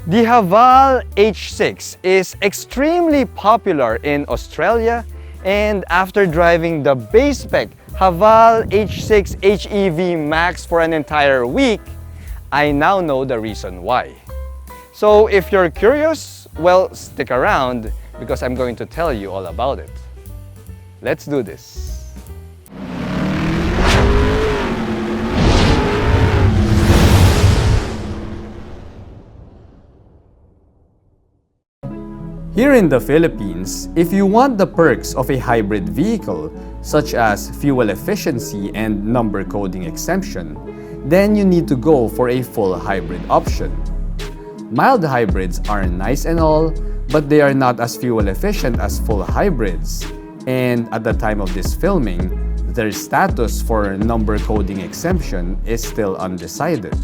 The Haval H6 is extremely popular in Australia, and after driving the base-spec Haval H6 HEV Max for an entire week, I now know the reason why. So if you're curious, well, stick around because I'm going to tell you all about it. Let's do this. Here in the Philippines, if you want the perks of a hybrid vehicle, such as fuel efficiency and number coding exemption, then you need to go for a full hybrid option. Mild hybrids are nice and all, but they are not as fuel efficient as full hybrids. And at the time of this filming, their status for number coding exemption is still undecided.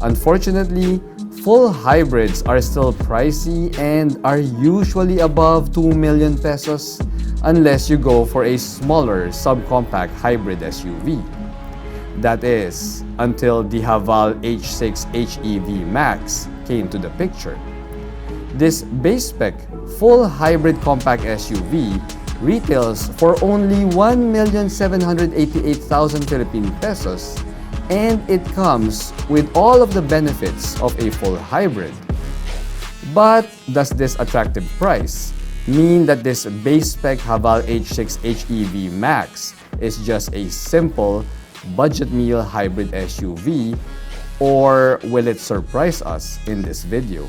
Unfortunately, full hybrids are still pricey and are usually above 2 million pesos unless you go for a smaller subcompact hybrid SUV. That is, until the Haval H6 HEV Max came to the picture. This base-spec full hybrid compact SUV retails for only 1,788,000 Philippine pesos, and it comes with all of the benefits of a full hybrid. But does this attractive price mean that this base-spec Haval H6 HEV Max is just a simple budget meal hybrid SUV, or will it surprise us in this video?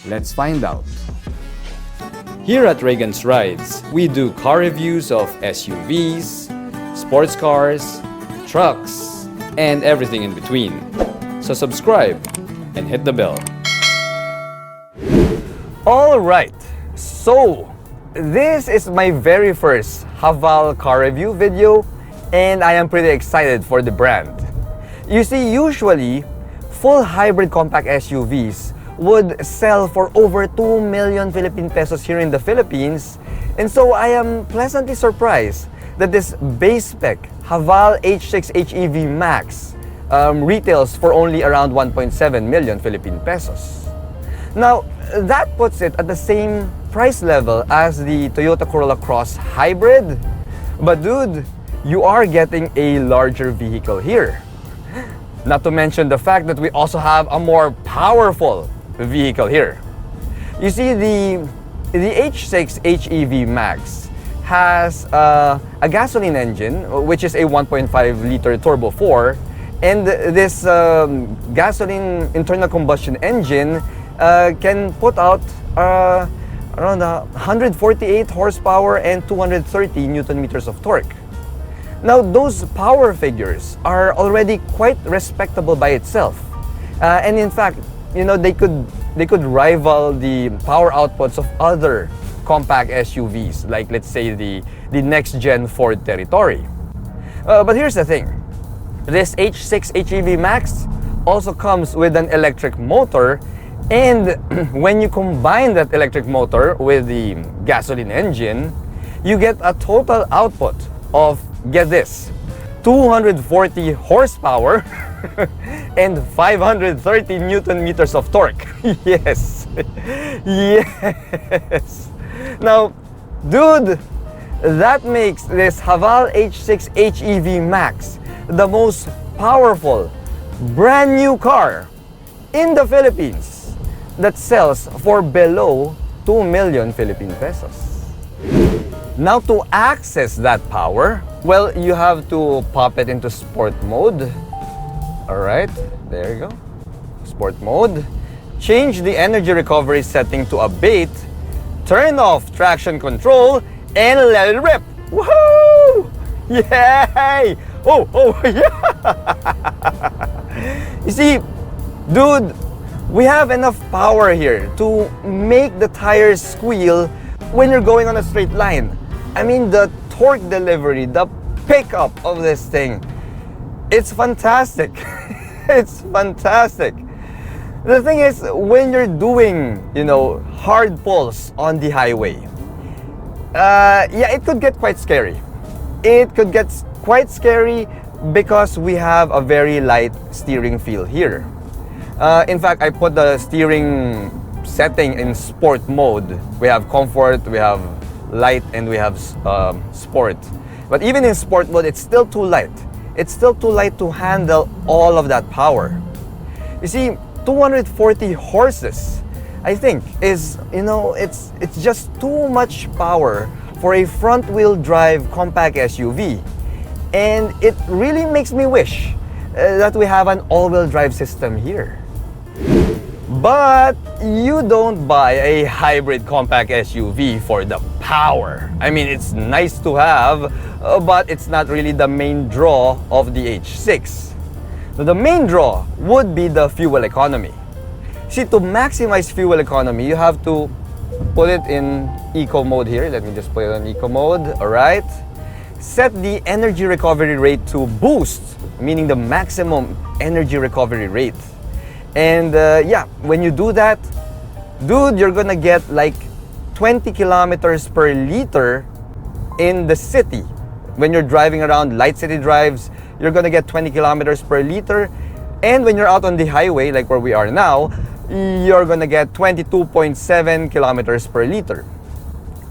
Let's find out. Here at Reagan's Rides, we do car reviews of SUVs, sports cars, trucks, and everything in between. So subscribe and hit the bell. Alright, so this is my very first Haval car review video, and I am pretty excited for the brand. You see, usually, full hybrid compact SUVs would sell for over 2 million Philippine pesos here in the Philippines, and so I am pleasantly surprised that this base-spec Haval H6 HEV Max retails for only around 1.7 million Philippine pesos. Now, that puts it at the same price level as the Toyota Corolla Cross Hybrid. But dude, you are getting a larger vehicle here. Not to mention the fact that we also have a more powerful vehicle here. You see, the H6 HEV Max has a gasoline engine, which is a 1.5 liter turbo 4, and this gasoline internal combustion engine can put out around 148 horsepower and 230 newton meters of torque. Now, those power figures are already quite respectable by itself, and in fact, you know, they could rival the power outputs of other compact SUVs, like let's say the next-gen Ford Territory. But here's the thing. This H6 HEV Max also comes with an electric motor, and when you combine that electric motor with the gasoline engine, you get a total output of, get this, 240 horsepower and 530 newton meters of torque. Yes. Yes. Now, dude, that makes this Haval H6 HEV Max the most powerful brand new car in the Philippines that sells for below 2 million Philippine pesos. Now, to access that power, well, you have to pop it into sport mode. Alright, there you go. Sport mode. Change the energy recovery setting to abate. Turn off traction control and let it rip. Woohoo! Yay! Oh, yeah! You see, dude, we have enough power here to make the tires squeal when you're going on a straight line. I mean, the torque delivery, the pickup of this thing, it's fantastic. It's fantastic. The thing is, when you're doing, hard pulls on the highway, yeah, it could get quite scary. It could get quite scary because we have a very light steering feel here. In fact, I put the steering setting in sport mode. We have comfort, we have light, and we have sport. But even in sport mode, it's still too light. It's still too light to handle all of that power. You see, 240 horses, I think, is, it's just too much power for a front-wheel drive compact SUV. And it really makes me wish that we have an all-wheel drive system here. But you don't buy a hybrid compact SUV for the power. I mean, it's nice to have, but it's not really the main draw of the H6. The main draw would be the fuel economy. See, to maximize fuel economy, you have to put it in eco mode here. Let me just put it on eco mode. All right. Set the energy recovery rate to boost, meaning the maximum energy recovery rate. And yeah, when you do that, dude, you're gonna get like 20 kilometers per liter in the city. When you're driving around light city drives, you're gonna get 20 kilometers per liter. And when you're out on the highway, like where we are now, you're gonna get 22.7 kilometers per liter.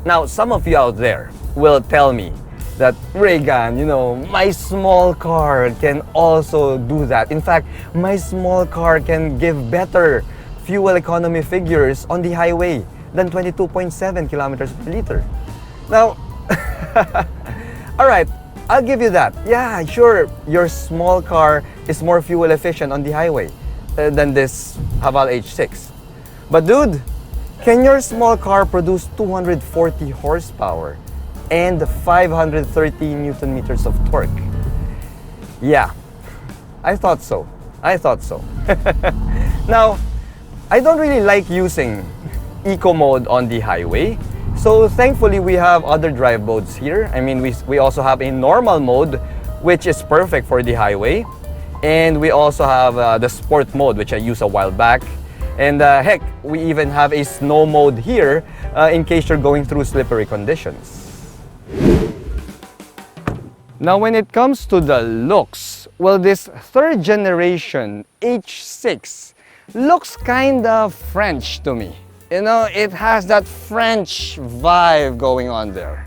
Now, some of you out there will tell me that, Reagan, my small car can also do that. In fact, my small car can give better fuel economy figures on the highway than 22.7 kilometers per liter. Now, all right, I'll give you that. Yeah, sure, your small car is more fuel efficient on the highway than this Haval H6. But dude, can your small car produce 240 horsepower and 530 Newton meters of torque? Yeah, I thought so. Now, I don't really like using eco mode on the highway. So thankfully, we have other drive modes here. I mean, we also have a normal mode, which is perfect for the highway. And we also have the sport mode, which I used a while back. And heck, we even have a snow mode here in case you're going through slippery conditions. Now, when it comes to the looks, well, this third generation H6 looks kind of French to me. It has that French vibe going on there.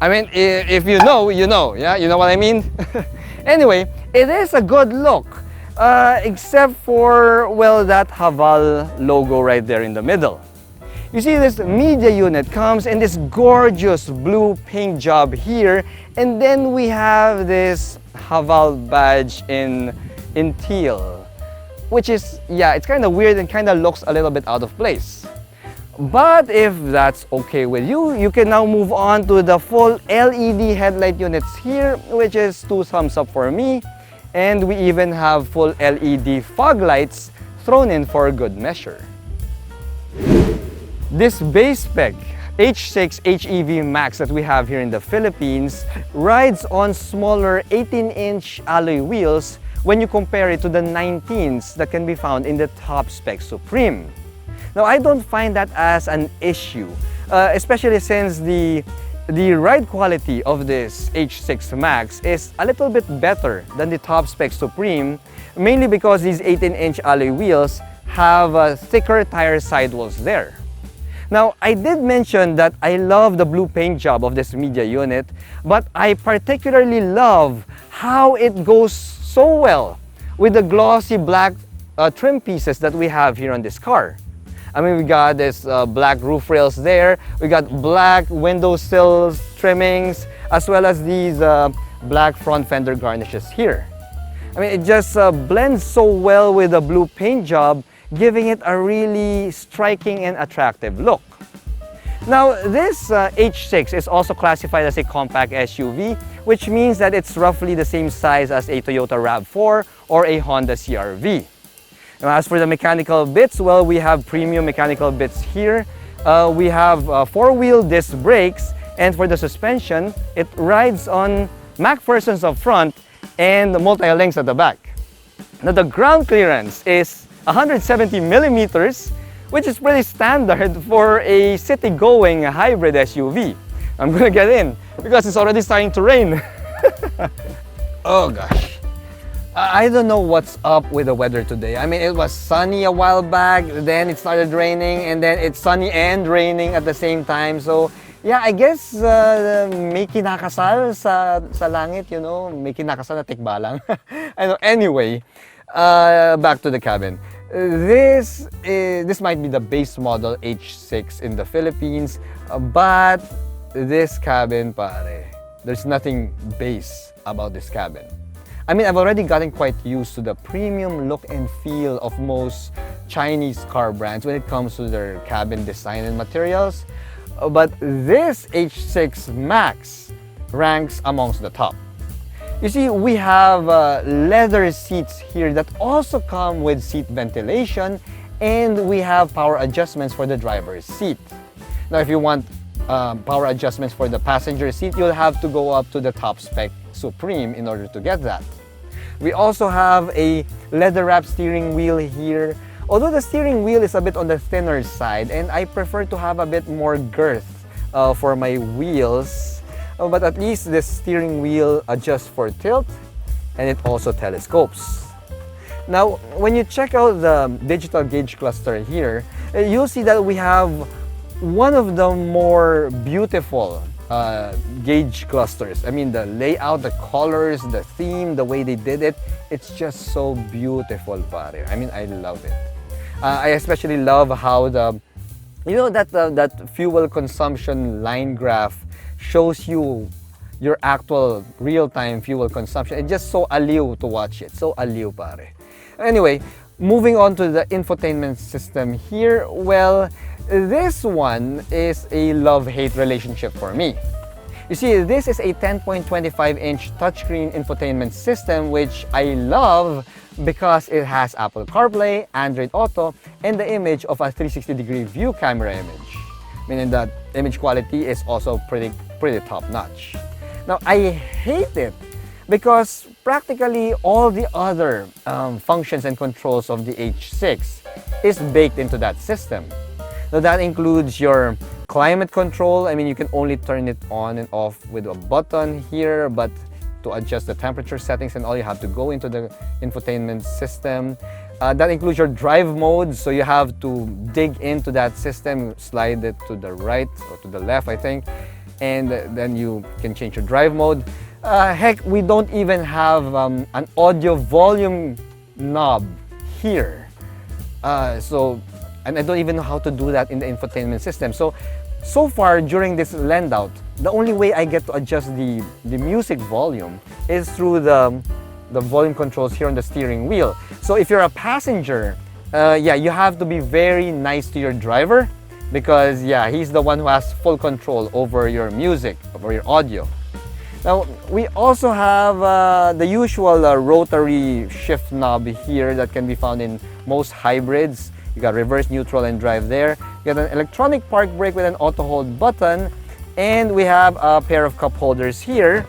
I mean, if you know, yeah? You know what I mean? Anyway, it is a good look, except for, well, that Haval logo right there in the middle. You see, this media unit comes in this gorgeous blue paint job here, and then we have this Haval badge in teal, which is, yeah, it's kind of weird and kind of looks a little bit out of place. But if that's okay with you, you can now move on to the full LED headlight units here, which is 2 thumbs up for me. And we even have full LED fog lights thrown in for good measure. This base-spec H6 HEV Max that we have here in the Philippines rides on smaller 18-inch alloy wheels when you compare it to the 19s that can be found in the top-spec Supreme. Now, I don't find that as an issue, especially since the ride quality of this H6 Max is a little bit better than the top-spec Supreme, mainly because these 18-inch alloy wheels have thicker tire sidewalls there. Now, I did mention that I love the blue paint job of this media unit, but I particularly love how it goes so well with the glossy black trim pieces that we have here on this car. I mean, we got this black roof rails there, we got black window sills trimmings, as well as these black front fender garnishes here. I mean, it just blends so well with the blue paint job, giving it a really striking and attractive look. Now, this H6 is also classified as a compact SUV, which means that it's roughly the same size as a Toyota RAV4 or a Honda CRV. Now, as for the mechanical bits, well, we have premium mechanical bits here. We have 4-wheel disc brakes, and for the suspension, it rides on MacPhersons up front and multi-links at the back. Now, the ground clearance is 170 millimeters, which is pretty standard for a city-going hybrid SUV. I'm gonna get in because it's already starting to rain. Oh gosh. I don't know what's up with the weather today. I mean, it was sunny a while back, then it started raining, and then it's sunny and raining at the same time. So, yeah, I guess may kinakasal sa langit, you know, may kinakasal na tikbalang. I know. Anyway, back to the cabin. This might be the base model H6 in the Philippines, but this cabin, pare, there's nothing base about this cabin. I mean, I've already gotten quite used to the premium look and feel of most Chinese car brands when it comes to their cabin design and materials. But this H6 Max ranks amongst the top. You see, we have leather seats here that also come with seat ventilation, and we have power adjustments for the driver's seat. Now, if you want power adjustments for the passenger seat, you'll have to go up to the top-spec Supreme in order to get that. We also have a leather-wrapped steering wheel here. Although the steering wheel is a bit on the thinner side, and I prefer to have a bit more girth for my wheels, but at least the steering wheel adjusts for tilt, and it also telescopes. Now, when you check out the digital gauge cluster here, you'll see that we have one of the more beautiful gauge clusters. I mean, the layout, the colors, the theme, the way they did it, it's just so beautiful, pare. I mean, I love it. I especially love how that fuel consumption line graph shows you your actual real-time fuel consumption. It's just so aliw to watch it. So aliw, pare. Anyway, moving on to the infotainment system here. Well, this one is a love-hate relationship for me. You see, this is a 10.25-inch touchscreen infotainment system, which I love because it has Apple CarPlay, Android Auto, and the image of a 360-degree view camera image. Meaning that image quality is also pretty top-notch. Now, I hate it because practically all the other functions and controls of the H6 is baked into that system. So that includes your climate control. I mean, you can only turn it on and off with a button here, but to adjust the temperature settings and all, you have to go into the infotainment system. That includes your drive mode, so you have to dig into that system, slide it to the right or to the left, I think, and then you can change your drive mode. Heck, we don't even have an audio volume knob here. And I don't even know how to do that in the infotainment system. So far during this lend out, the only way I get to adjust the music volume is through the volume controls here on the steering wheel. So if you're a passenger, yeah, you have to be very nice to your driver because, yeah, he's the one who has full control over your music, over your audio. Now, we also have the usual rotary shift knob here that can be found in most hybrids. You got reverse, neutral, and drive there. You got an electronic park brake with an auto hold button. And we have a pair of cup holders here,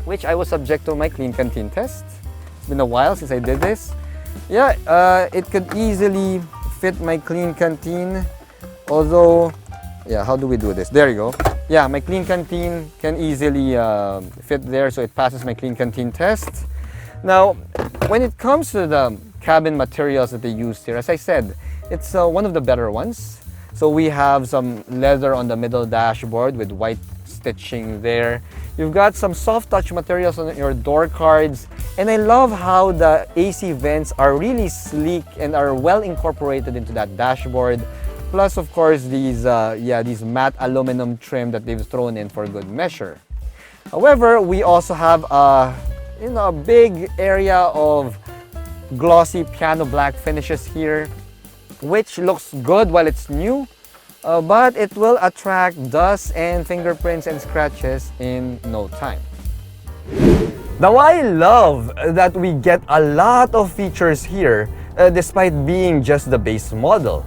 which I was subject to my clean canteen test. It's been a while since I did this. Yeah, it could easily fit my clean canteen. Although, yeah, how do we do this? There you go. Yeah, my clean canteen can easily fit there, so it passes my clean canteen test. Now, when it comes to the cabin materials that they used here, as I said, it's one of the better ones. So we have some leather on the middle dashboard with white stitching there. You've got some soft touch materials on your door cards, and I love how the AC vents are really sleek and are well incorporated into that dashboard. Plus, of course, these matte aluminum trim that they've thrown in for good measure. However, we also have a big area of glossy piano black finishes here, which looks good while it's new, but it will attract dust and fingerprints and scratches in no time. Now, I love that we get a lot of features here despite being just the base model.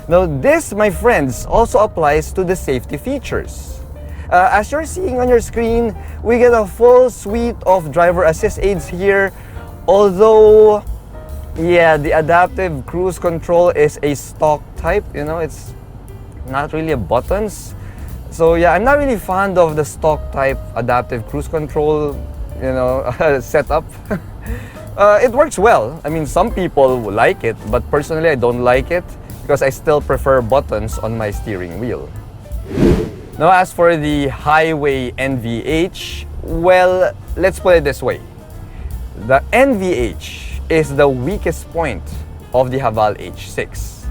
Now, this, my friends, also applies to the safety features. As you're seeing on your screen, we get a full suite of driver assist aids here, although yeah, the adaptive cruise control is a stock type, it's not really a buttons. So yeah, I'm not really fond of the stock type adaptive cruise control, setup. It works well. I mean, some people like it, but personally I don't like it because I still prefer buttons on my steering wheel. Now, as for the highway NVH, well, let's put it this way. The NVH is the weakest point of the Haval H6.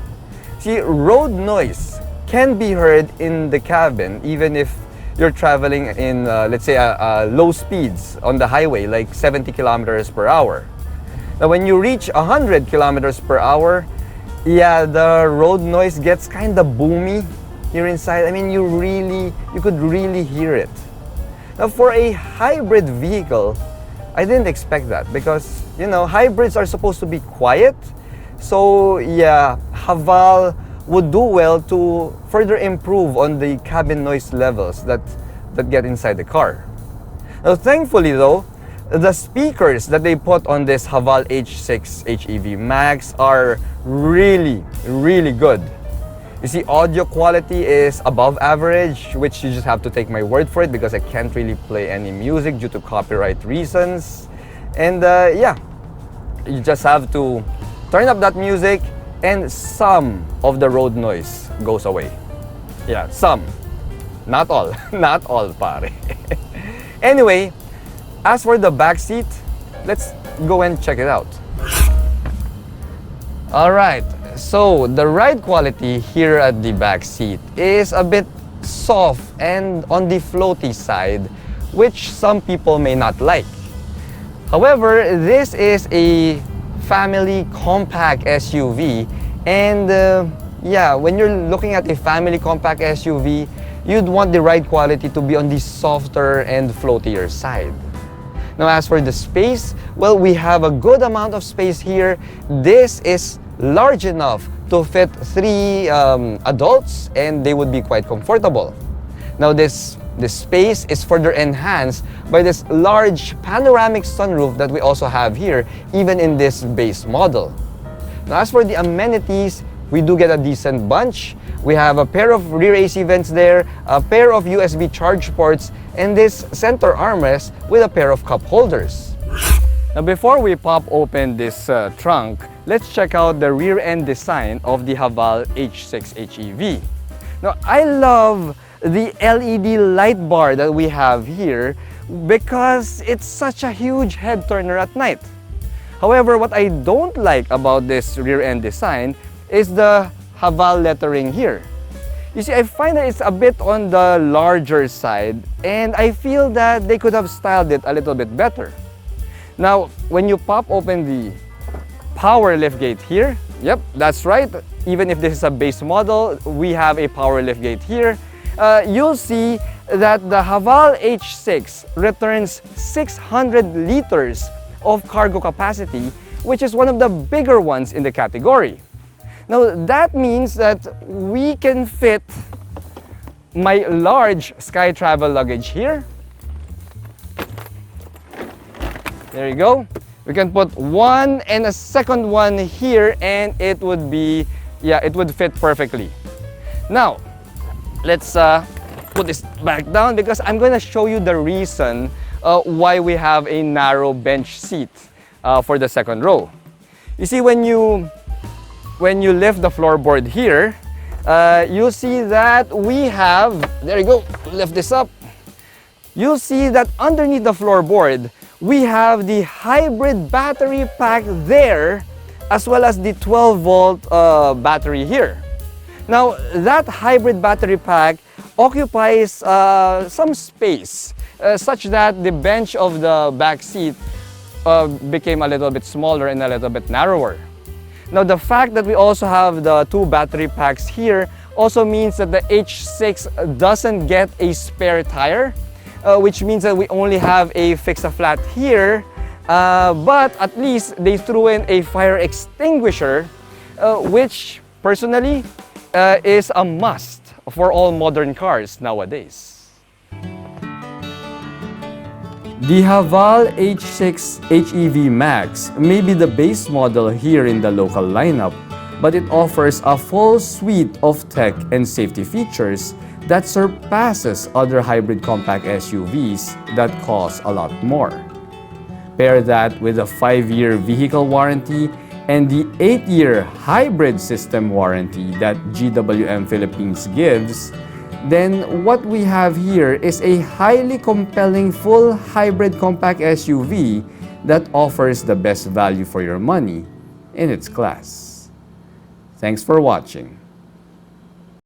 See, road noise can be heard in the cabin even if you're traveling in, let's say, low speeds on the highway, like 70 kilometers per hour. Now, when you reach 100 kilometers per hour, yeah, the road noise gets kind of boomy here inside. I mean, you could really hear it. Now, for a hybrid vehicle, I didn't expect that because, you know, hybrids are supposed to be quiet. So, yeah, Haval would do well to further improve on the cabin noise levels that get inside the car. Now, thankfully though, the speakers that they put on this Haval H6 HEV Max are really good. You see, audio quality is above average, which you just have to take my word for it because I can't really play any music due to copyright reasons. And yeah, you just have to turn up that music and some of the road noise goes away. Yeah, some. Not all. Not all, pare. Anyway, as for the back seat, let's go and check it out. Alright, so the ride quality here at the back seat is a bit soft and on the floaty side, which some people may not like. However, this is a family compact SUV, and yeah, when you're looking at a family compact SUV, you'd want the ride quality to be on the softer and floatier side. Now, as for the space, well, we have a good amount of space here. This is large enough to fit 3 adults, and they would be quite comfortable. Now, this space is further enhanced by this large panoramic sunroof that we also have here, even in this base model. Now, as for the amenities, we do get a decent bunch. We have a pair of rear AC vents there, a pair of USB charge ports, and this center armrest with a pair of cup holders. Now, before we pop open this trunk, let's check out the rear end design of the Haval H6 HEV. Now, I love the LED light bar that we have here because it's such a huge head turner at night. However, what I don't like about this rear end design is the Haval lettering here. You see, I find that it's a bit on the larger side, and I feel that they could have styled it a little bit better. Now, when you pop open the power liftgate here, yep, that's right. Even if this is a base model, we have a power liftgate here. You'll see that the Haval H6 returns 600 liters of cargo capacity, which is one of the bigger ones in the category. Now, that means that we can fit my large Sky Travel luggage here. There you go. We can put one and a second one here, and it would be, yeah, it would fit perfectly. Now, let's put this back down because I'm going to show you the reason why we have a narrow bench seat for the second row. You see, when you lift the floorboard here, you'll see that we have, there you go, lift this up. You'll see that underneath the floorboard, we have the hybrid battery pack there, as well as the 12-volt battery here. Now, that hybrid battery pack occupies some space, such that the bench of the back seat became a little bit smaller and a little bit narrower. Now, the fact that we also have the 2 battery packs here also means that the H6 doesn't get a spare tire, which means that we only have a fix-a-flat here, but at least they threw in a fire extinguisher, which personally is a must for all modern cars nowadays. The Haval H6 HEV Max may be the base model here in the local lineup, but it offers a full suite of tech and safety features that surpasses other hybrid compact SUVs that cost a lot more. pair that with a 5-year vehicle warranty and the 8-year hybrid system warranty that GWM Philippines gives, then what we have here is a highly compelling full hybrid compact SUV that offers the best value for your money in its class. Thanks for watching.